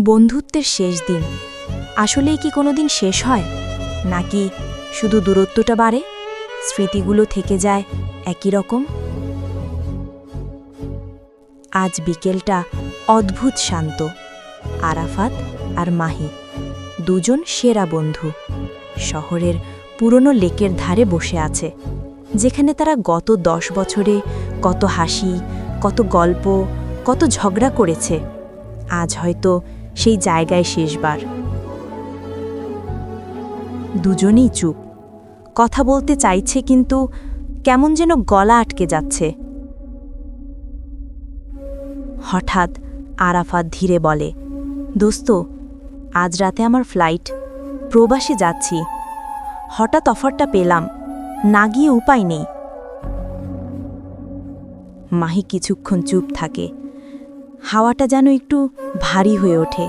বন্ধুত্বের শেষ দিন আসলেই কি কোনোদিন শেষ হয়, নাকি শুধু দূরত্বটা বাড়ে, স্মৃতিগুলো থেকে যায় একই রকম? আজ বিকেলটা অদ্ভুত শান্ত। আরাফাত আর মাহি দুজন সেরা বন্ধু শহরের পুরনো লেকের ধারে বসে আছে, যেখানে তারা গত 10 বছরে কত হাসি, কত গল্প, কত ঝগড়া করেছে। আজ হয়তো সেই জায়গায় শেষবার। দুজনেই চুপ, কথা বলতে চাইছে কিন্তু কেমন যেন গলা আটকে যাচ্ছে। হঠাৎ আরাফাত ধীরে বলে, দোস্ত, আজ রাতে আমার ফ্লাইট, প্রবাসে যাচ্ছি। হঠাৎ অফারটা পেলাম, না গিয়ে উপায় নেই। মাহি কিছুক্ষণ চুপ থাকে। হাওয়াটা যেন একটু ভারী হয়ে ওঠে।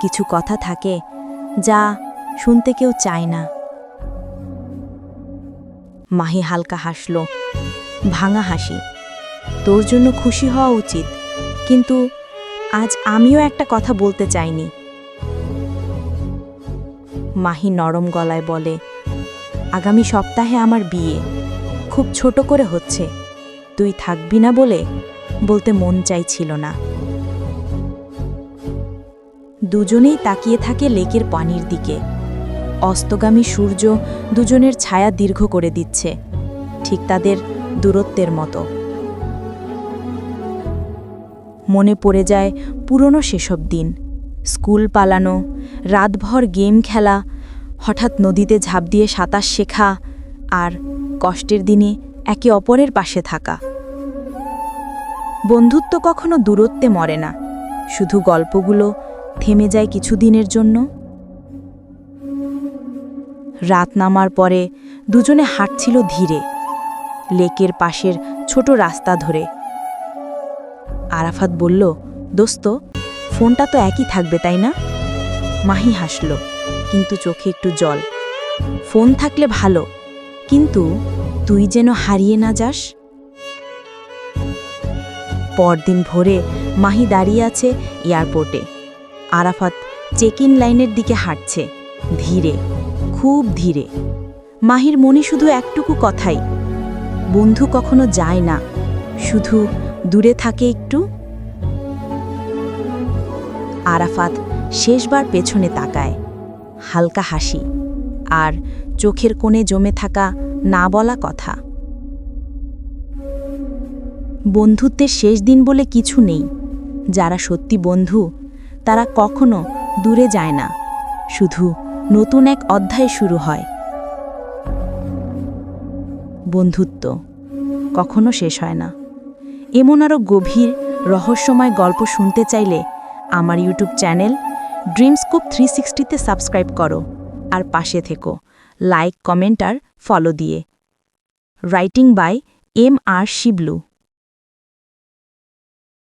কিছু কথা থাকে যা শুনতে কেউ চায় না। মাহি হালকা হাসল, ভাঙা হাসি। তোর জন্য খুশি হওয়া উচিত, কিন্তু আজ আমিও একটা কথা বলতে চাইনি। মাহি নরম গলায় বলে, আগামী সপ্তাহে আমার বিয়ে, খুব ছোট করে হচ্ছে। তুই থাকবি না বলতে মন চাইছিল না। দুজনেই তাকিয়ে থাকে লেকের পানির দিকে। অস্তগামী সূর্য দুজনের ছায়া দীর্ঘ করে দিচ্ছে, ঠিক তাদের দূরত্বের মতো। মনে পড়ে যায় পুরনো সেসব দিন, স্কুল পালানো, রাতভর গেম খেলা, হঠাৎ নদীতে ঝাঁপ দিয়ে সাঁতার শেখা, আর কষ্টের দিনে একে অপরের পাশে থাকা। বন্ধুত্ব কখনো দূরত্বে মরে না, শুধু গল্পগুলো থেমে যায় কিছুদিনের জন্য। রাত নামার পরে দুজনে হাঁটছিল ধীরে, লেকের পাশের ছোট রাস্তা ধরে। আরাফাত বলল, দোস্ত, ফোনটা তো একই থাকবে, তাই না? মাহি হাসল, কিন্তু চোখে একটু জল। ফোন থাকলে ভালো, কিন্তু তুই যেন হারিয়ে না যাস। পরদিন ভোরে মাহি দাঁড়িয়ে আছে এয়ারপোর্টে। আরাফাত চেক ইন লাইনের দিকে হাঁটছে, ধীরে, খুব ধীরে। মাহির মনে শুধু একটুকু কথাই, বন্ধু কখনো যায় না, শুধু দূরে থাকে একটু। আরাফাত শেষবার পেছনে তাকায়, হালকা হাসি, আর চোখের কোণে জমে থাকা না বলা কথা। বন্ধুত্বের শেষ দিন বলে কিছু নেই। যারা সত্যি বন্ধু তারা কখনো দূরে যায় না, শুধু নতুন এক অধ্যায় শুরু হয়। বন্ধুত্ব কখনো শেষ হয় না। এমন আরও গভীর রহস্যময় গল্প শুনতে চাইলে আমার ইউটিউব চ্যানেল ড্রিমস্কোপ 360-তে সাবস্ক্রাইব করো, আর পাশে থেকো লাইক, কমেন্ট আর ফলো দিয়ে। Writing by M.R. শিবলু।